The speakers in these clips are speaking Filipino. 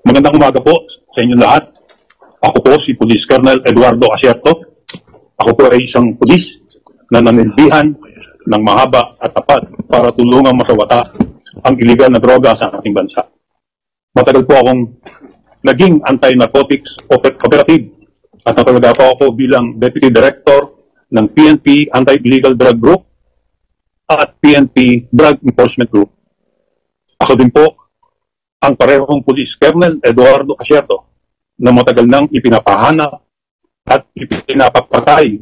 Magandang umaga po sa inyong lahat. Ako po si Police Colonel Eduardo Asierto. Ako po ay isang pulis na nanilbihan ng mahaba at tapat para tulungang masawata ang iligal na droga sa ating bansa. Matagal po akong naging anti-narcotics operative at natalaga po ako bilang Deputy Director ng PNP Anti-Illegal Drug Group at PNP Drug Enforcement Group. Ako din po ang parehong Police Colonel Eduardo Asierto na matagal nang ipinapahanap at ipinapapatay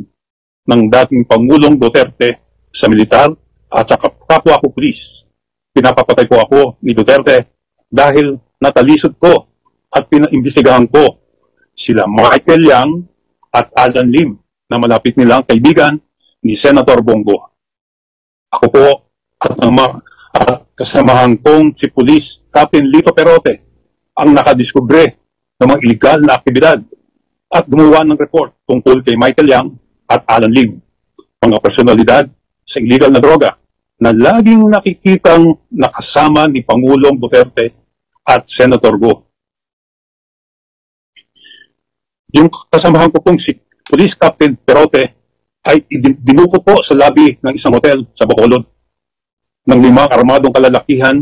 ng dating Pangulong Duterte sa militar at sa kapwa ko pulis. Pinapapatay po ako ni Duterte dahil natalisod ko at pinaimbestigahan ko sila Michael Yang at Alan Lim na malapit nilang kaibigan ni Senator Bongo. Ako po at ang kasamahan kong si Police Captain Lito Perote ang nakadiskubre ng mga illegal na aktibidad at gumawa ng report tungkol kay Michael Yang at Alan Lim, mga personalidad sa illegal na droga na laging nakikitang nakasama ni Pangulong Duterte at Senator Go. Yung kasamahan ko pong si Police Captain Perote ay dinuko po sa lobby ng isang hotel sa Bacolod ng 5 armadong kalalakihan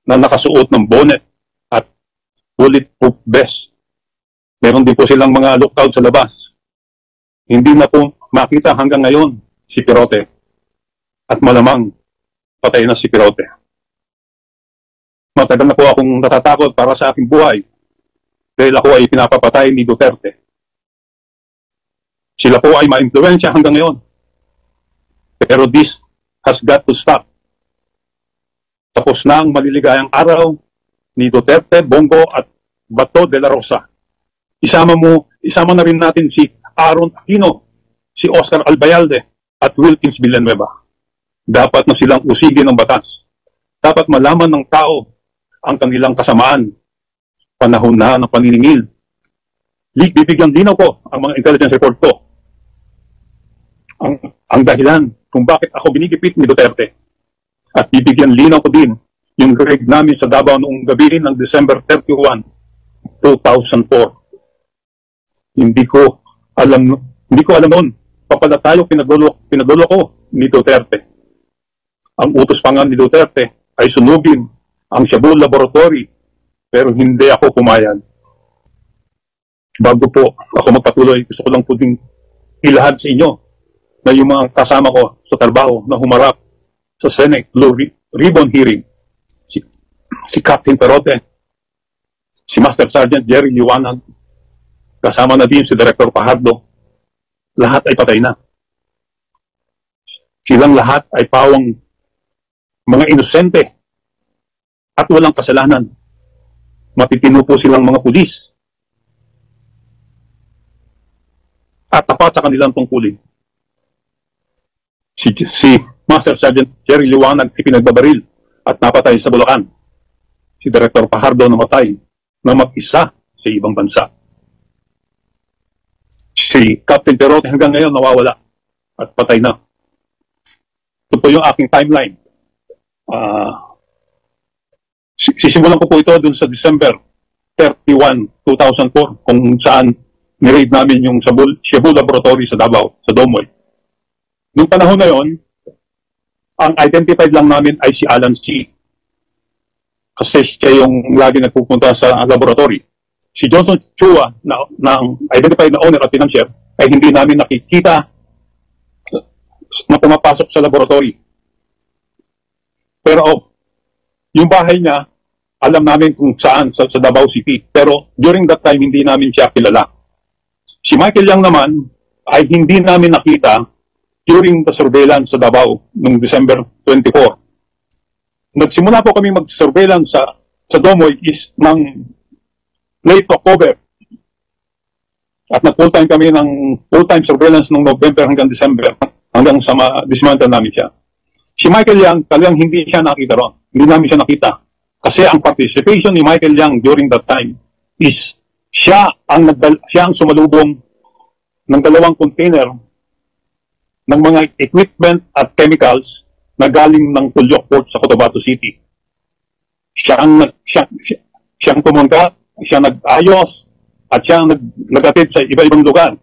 na nakasuot ng bonnet at bulletproof vest. Meron din po silang mga lookout sa labas. Hindi na po makita hanggang ngayon si Perote at malamang patay na si Perote. Matagal na po akong natatakot para sa aking buhay dahil ako ay pinapapatay ni Duterte. Sila po ay ma-impluwensya hanggang ngayon. Pero this has got to stop. Tapos na ang maliligayang araw ni Duterte, Bongo at Bato de la Rosa. Isama na rin natin si Aaron Aquino, si Oscar Albayalde at Wilkins Villanueva. Dapat na silang usigin ng batas. Dapat malaman ng tao ang kanilang kasamaan. Panahon na ng paniningil. Bibigyan linaw ko ang mga intelligence report ko. Ang dahilan kung bakit ako binigipit ni Duterte. At bibigyan linaw ko din yung raid namin sa Davao noong gabi ng December 31, 2004. Hindi ko alam noon, papala tayo pinagluloko ni Duterte. Ang utos pa nga ni Duterte ay sunugin ang Shabu Laboratory, pero hindi ako pumayag. Bago po ako magpatuloy, gusto ko lang po ding ilahad sa inyo na yung mga kasama ko sa trabaho na humarap sa Senate Blue Ribbon hearing, si Captain Perote, si Master Sergeant Jerry Liwanag, kasama na din si Director Pajardo, lahat ay patay na. Silang lahat ay pawang mga inosente at walang kasalanan. Matitino po silang mga pulis at tapat sa kanilang tungkulin. Si Master Sergeant Jerry Liwanag ay pinagbabaril at napatay sa Bulacan. Si Director Pajardo namatay na mag-isa sa ibang bansa. Si Captain Perote hanggang ngayon nawawala at patay na. Ito po yung aking timeline. Sisimulan ko po ito dun sa December 31, 2004 kung saan ni-raid namin yung Shabu Laboratory sa Davao, sa Domoy. Noong panahon na yon, ang identified lang namin ay si Alan C. Kasi siya yung lagi nagpupunta sa laboratory. Si Johnson Chua, na identified na owner at financier, ay hindi namin nakikita na pumapasok sa laboratory. Pero yung bahay niya, alam namin kung saan, sa Davao City. Pero during that time, hindi namin siya kilala. Si Michael Yang naman ay hindi namin nakita during the surveillance sa Davao noong December 24. Nagsimula po kami mag-surveillance sa Domoy is ng late October. At nag-full-time kami ng full-time surveillance noong November hanggang December, hanggang sa dismantle namin siya. Si Michael Yang, talagang hindi siya nakita ron. Hindi namin siya nakita. Kasi ang participation ni Michael Yang during that time is siya ang sumalubong ng 2 container ng mga equipment at chemicals na galing ng Pulyok Port sa Cotabato City. Siyang pumunta siya nag-ayos, at siya nag-atid sa iba-ibang lugar.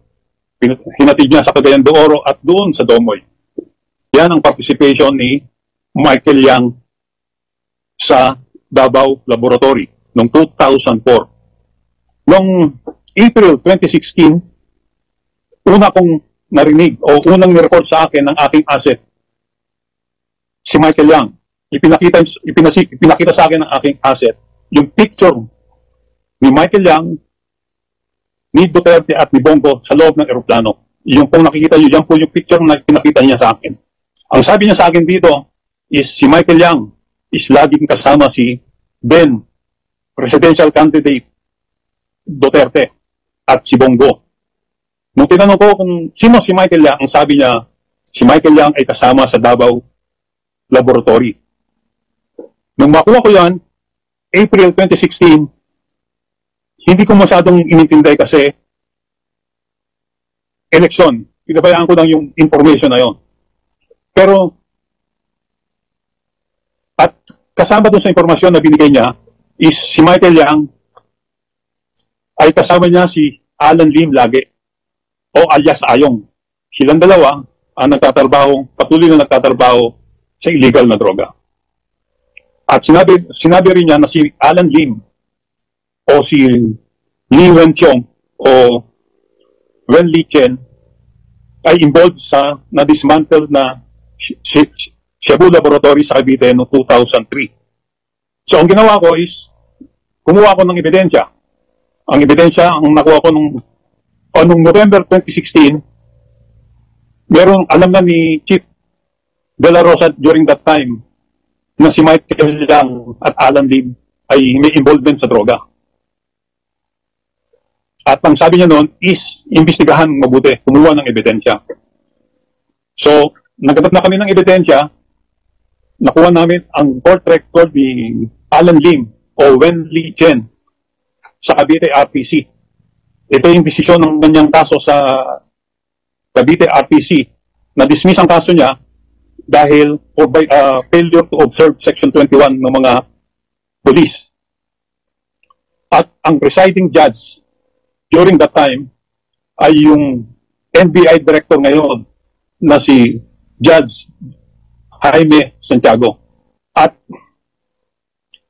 Hinatid niya sa Cagayan de Oro at doon sa Domoy. Yan ang participation ni Michael Yang sa Davao Laboratory noong 2004. Noong April 2016, una kong narinig o unang nireport sa akin ng aking asset, si Michael Yang. Ipinakita sa akin ng aking asset yung picture ni Michael Yang, ni Duterte at ni Bongo sa loob ng eroplano. Yung pong nakikita nyo, yan po yung picture na pinakita niya sa akin. Ang sabi niya sa akin dito is si Michael Yang is laging kasama si then presidential candidate Duterte at si Bongo. Nung tinanong ko kung sino si Michael Yang, ang sabi niya, si Michael Yang ay kasama sa Davao Laboratory. Nung makuha ko yan, April 2016, hindi ko masyadong inintindi kasi election. Pinabayaan ko lang yung information na yon. Pero, at kasama dun sa informasyon na binigay niya, is si Michael Yang ay kasama niya si Alan Lim lagi, o alias Ayong. Silang dalawa ang patuloy na nagtatrabaho sa illegal na droga. At sinabi rin niya na si Alan Lim o si Li Wenqiong o Wen Lichen ay involved sa na-dismantle na Cebu Laboratory sa Cavite noong 2003. So ang ginawa ko is kumuha ko ng ebidensya. Ang ebidensya, ang nakuha ko noong November 2016, alam na ni Chief De La Rosa during that time na si Michael Yang at Alan Lim ay may involvement sa droga. At ang sabi niya noon is, imbestigahan mabuti, kumuha ng ebidensya. So, naghanap na kami ng ebidensya, nakuha namin ang court record ni Alan Lim o Wen Li Chen sa Cavite RTC. Ito yung desisyon ng kanyang kaso sa Cavite RTC. Na-dismiss ang kaso niya dahil for failure to observe Section 21 ng mga police. At ang presiding judge during that time ay yung NBI director ngayon na si Judge Jaime Santiago. At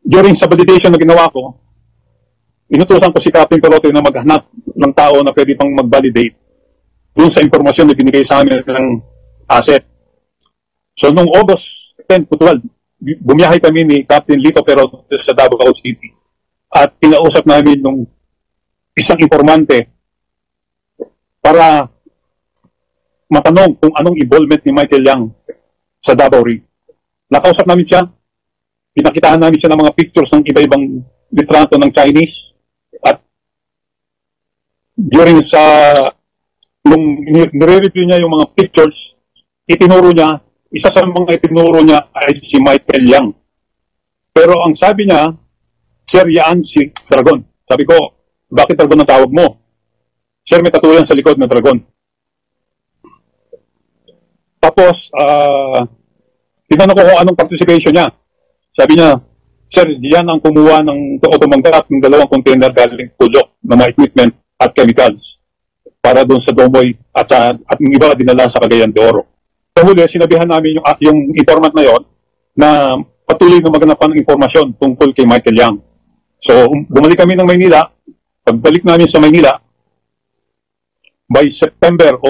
during sa validation na ginawa ko, inutusan ko si Captain Pelote na maghanap ng tao na pwede pang mag-validate dun sa impormasyon na binigay sa amin ng asset. So, noong August 10 to 12, bumiyahe kami ni Captain Lito Perote sa Davao City at kinausap namin nung isang informante para matanong kung anong involvement ni Michael Yang sa Davao Rig. Nakausap namin siya, pinakitaan namin siya ng mga pictures ng iba-ibang litrato ng Chinese at during nung nire-review niya yung mga pictures, isa sa mga itinuro niya ay si Michael Yang. Pero ang sabi niya, Sir, yan si Dragon. Sabi ko, bakit Dragon ang tawag mo? Sir, may tattoo yan sa likod ng Dragon. Tapos, tinanong ko kung anong participation niya. Sabi niya, Sir, yan ang kumuha ng tumanggap ng 2 container galing Tulok na mga equipment at chemicals para doon sa Domoy at yung iba dinala sa Cagayan de Oro. Sa huli, sinabihan namin yung informant na yon na patuloy na maghanap ng impormasyon tungkol kay Michael Yang. So, bumalik kami ng Maynila. Pagbalik namin sa Maynila, by September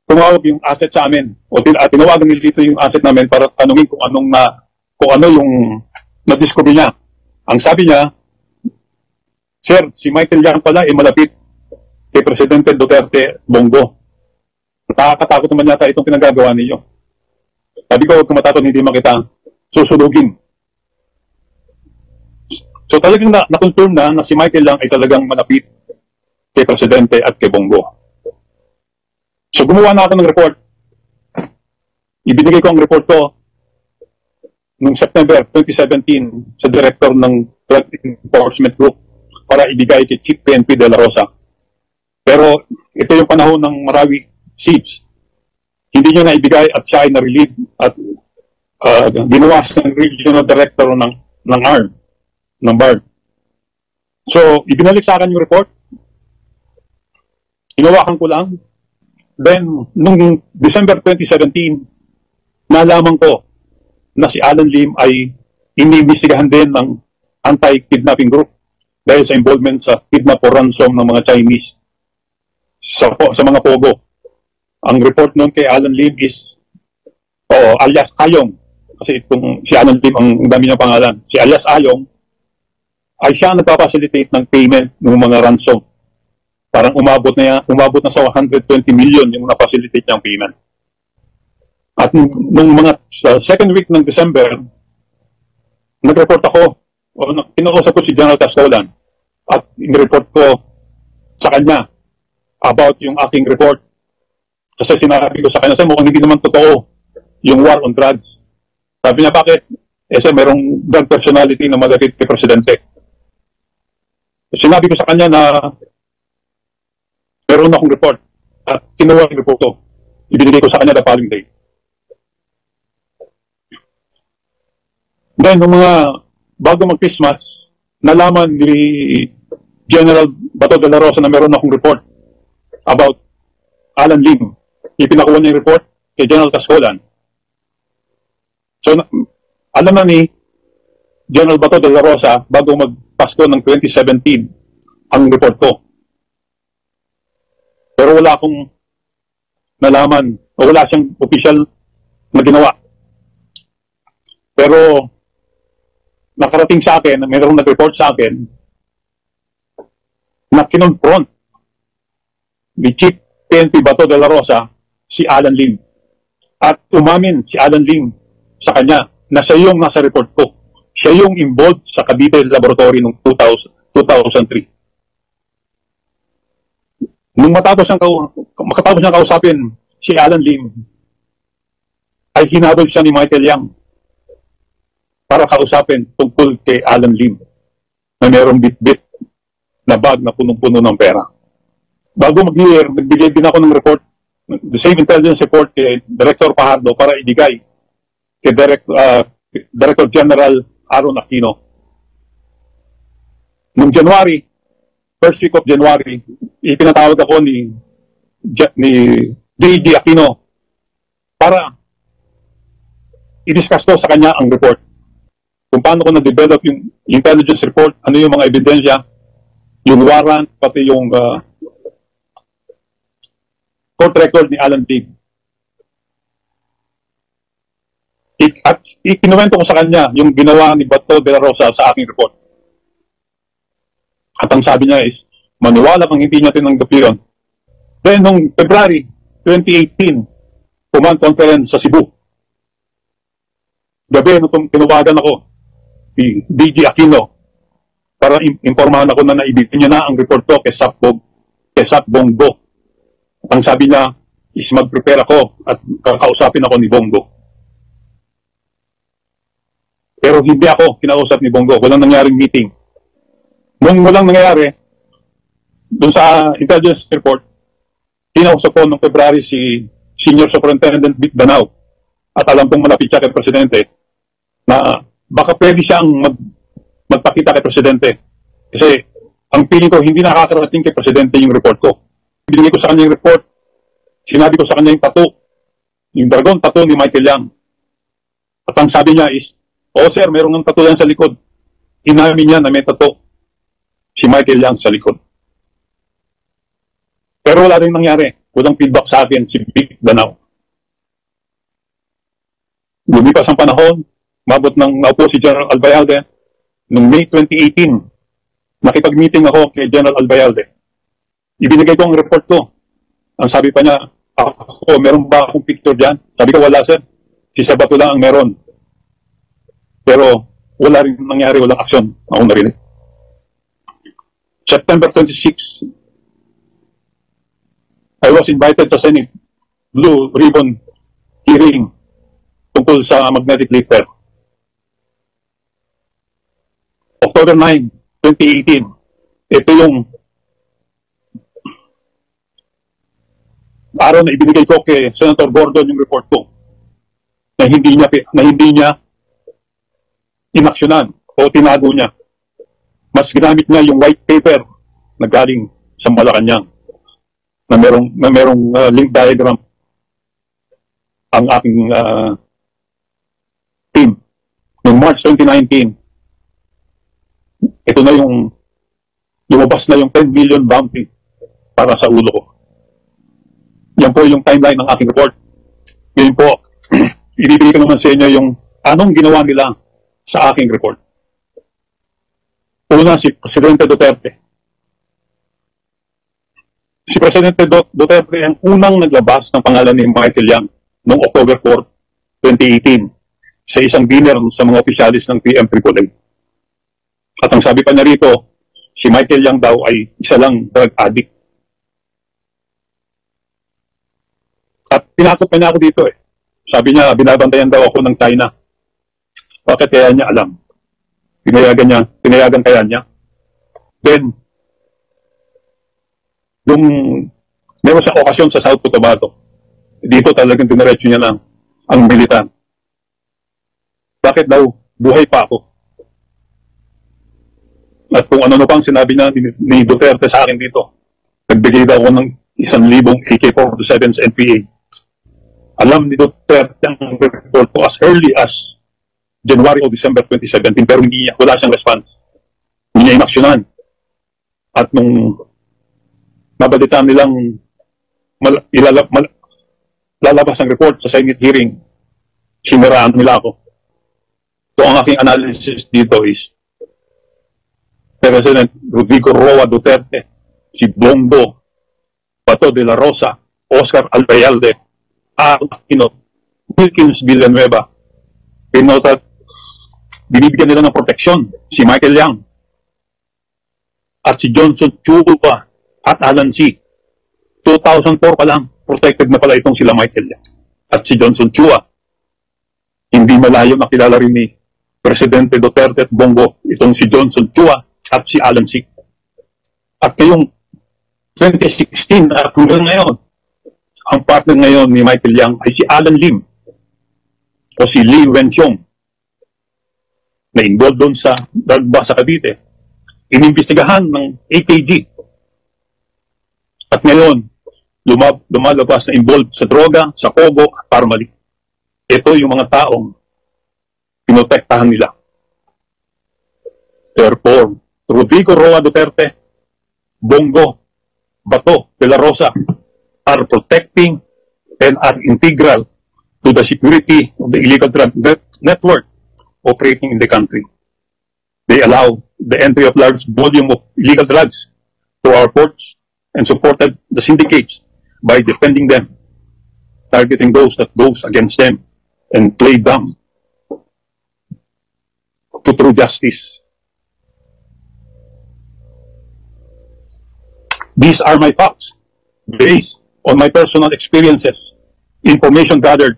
tumawag yung asset sa amin o tinawagan nila dito yung asset namin para tanungin kung ano yung na-discover niya. Ang sabi niya, Sir, si Michael Yang pala ay malapit kay Presidente Duterte Bongo. Nakakatakot naman yata itong pinagagawa ninyo. Sabi ko, huwag kumatakot, hindi makita susunugin. So talagang na-confirm na si Michael Yang ay talagang malapit kay Presidente at kay Bongo. So gumawa na ako ng report. Ibinigay ko ang report ko noong September 2017 sa director ng Drug Enforcement Group para ibigay kay Chief PNP De La Rosa. Pero ito yung panahon ng Marawi siege. Hindi niya naibigay at siya ay na-relieve at ginawa ng regional director ng ARM. ng BARD. So, ibinalik sa akin yung report. Hinawakan ko lang. Then, nung December 2017, nalaman ko na si Alan Lim ay iniimbestigahan din ng anti-kidnapping group dahil sa involvement sa kidnap or ransom ng mga Chinese sa mga Pogo. Ang report nun kay Alan Lim is alias Ayong. Kasi itong si Alan Lim, ang dami niyang pangalan. Si alias Ayong ay siya nagpapacilitate ng payment ng mga ransom. Parang umabot na sa 120 million yung na-facilitate niyang payment. At nung second week ng December, nag-report ako, kinausap ko si General Cascolan at in-report ko sa kanya about yung aking report. Kasi sinabi ko sa kanya, mukhang hindi naman totoo yung war on drugs. Sabi niya, bakit? Kasi merong drug personality na malapit kay Presidente. Sinabi ko sa kanya na meron akong report at kinuha yung report ko. Ibinigay ko sa kanya the following day. Then, nung bago mag-Christmas, nalaman ni General Bato de la Rosa na meron akong report about Alan Lim. Ipinakuha niya yung report kay General Cascolan. So, alam na ni General Bato de la Rosa bago mag-Pasko ng 2017 ang report ko. Pero wala akong nalaman o wala siyang official na ginawa. Pero nakarating sa akin, mayroong nag-report sa akin na kinonfront ni Chief PNP Bato de la Rosa si Alan Lim. At umamin si Alan Lim sa kanya na siya yung nasa report ko. Siya yung involved sa Cavite Laboratory noong 2003. Nung matapos niyang kausapin si Alan Lim, ay hinabol siya ni Michael Yang para kausapin tungkol kay Alan Lim na mayroong bit-bit na bag na punong-puno ng pera. Bago mag-New Year, nagbigay din ako ng report, the same intelligence report kay Director Pajardo para ibigay kay Director General Aaron Aquino. Noong January, first week of January, ipinatawag ako ni D.G. Aquino para i-discuss ko sa kanya ang report. Kung paano ko na-develop yung intelligence report, ano yung mga ebidensya, yung warrant, pati yung court record ni Alan Lim. At ikinuwento ko sa kanya yung ginawa ni Bato de la Rosa sa aking report. At ang sabi niya is, maniwala kang hindi niya tinanggap yun. Then, noong February 2018, command conference sa Cebu. Gabi, nung tinawagan ako, si D.G. Aquino, para informahan ako na naibigay niya na ang report ko kay Sap Bongo. At ang sabi niya, is mag-prepare ako at kakausapin ako ni Bongo. Pero hindi ako kinausap ni Bongo. Walang nangyaring meeting. Nung walang nangyayari, doon sa intelligence report, kinausap ko noong February si Senior Superintendent Vic Danao at alam kong malapit siya kay Presidente na baka pwede siyang magpakita kay Presidente. Kasi ang feeling ko hindi nakakarating kay Presidente yung report ko. Binigay ko sa kanya yung report, sinabi ko sa kanya yung tattoo, yung dragon tattoo ni Michael Yang. At ang sabi niya is, oh sir, mayroong tattoo yan sa likod. Inamin niya na may tattoo si Michael Yang sa likod. Pero wala rin nangyari. Walang feedback sa akin si Vic Danao. Lumipas ang panahon, mabot ng naupo si General Albayalde. Noong May 2018, nakipag-meeting ako kay General Albayalde. Ibinigay ko ang report ko. Ang sabi pa niya, ako, meron ba akong picture dyan? Sabi ko, wala sir. Si Sabato lang ang meron. Pero wala rin nangyari, walang aksyon. Ako narinig. September 26, I was invited to Senate Blue Ribbon hearing tungkol sa magnetic lifter. October 9, 2018, ito yung araw na ibinigay ko kay Senator Gordon yung report ko na hindi niya inaksyonan o tinago niya. Mas ginamit niya yung white paper na galing sa Malacanang na merong link diagram ang aking team. Noong March 2019, ito na yung lumabas na yung 10 million bounty para sa ulo ko. Yan po yung timeline ng aking report. Ngayon po, ibibigay ko naman sa inyo yung anong ginawa nila sa aking report. Una, si Presidente Duterte. Si Presidente Duterte ang unang naglabas ng pangalan ni Michael Yang noong October 4, 2018 sa isang dinner sa mga opisyalis ng PMAAA. At ang sabi pa niya rito, si Michael Yang daw ay isa lang drug addict. At tinakot pa niya ako dito eh. Sabi niya, binabantayan daw ako ng China. Bakit kaya niya alam? Tinayagan kaya niya. Then, nung meron sa okasyon sa South Cotabato, dito talagang diniretso niya lang ang militan. Bakit daw buhay pa ako? At kung ano pang sinabi na ni Duterte sa akin dito, nagbigay daw ako ng 1,000 AK-47 sa NPA. Alam ni Duterte ang report ko as early as January o December 2017, pero wala siyang response. Hindi niya inaksyonan. At nung nabalitaan nilang lalabas ang report sa Senate hearing, siniraan nila ako. So ang aking analysis dito is President Rodrigo Roa Duterte, si Bongo, Bato de la Rosa, Oscar Albayalde, Aquino, Wilkins Villanueva, pinotat, binibigyan nila ng proteksyon si Michael Yang at si Johnson Chua at Alan C. 2004 pa lang, protected na pala itong sila Michael Yang at si Johnson Chua. Hindi malayo makilala rin ni Presidente Duterte at Bongo itong si Johnson Chua at si Alan C. At ngayong 2016 at hanggang ngayon, ang partner ngayon ni Michael Yang ay si Alan Lim o si Lee Wenxiong na involved doon sa drug bust sa Cavite. Inimbestigahan ng AKG. At ngayon, lumalabas na involved sa droga, sa pogo at parmali. Ito yung mga taong pinotektahan nila. Therefore, Rodrigo Roa Duterte, Bongo, Bato de la Rosa are protecting and are integral to the security of the illegal drug network operating in the country. They allow the entry of large volume of illegal drugs to our ports and supported the syndicates by defending them, targeting those that goes against them, and play dumb to true justice. These are my facts, based on my personal experiences, information gathered,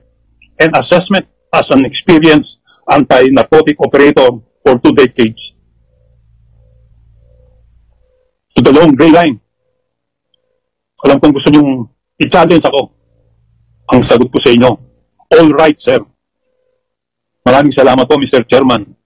and assessment as an experienced anti-narcotic operator for 2 decades. To the long gray line, alam kong gusto niyong i-challenge ako. Ang sagot ko sa inyo, all right, sir. Maraming salamat po, Mr. Chairman.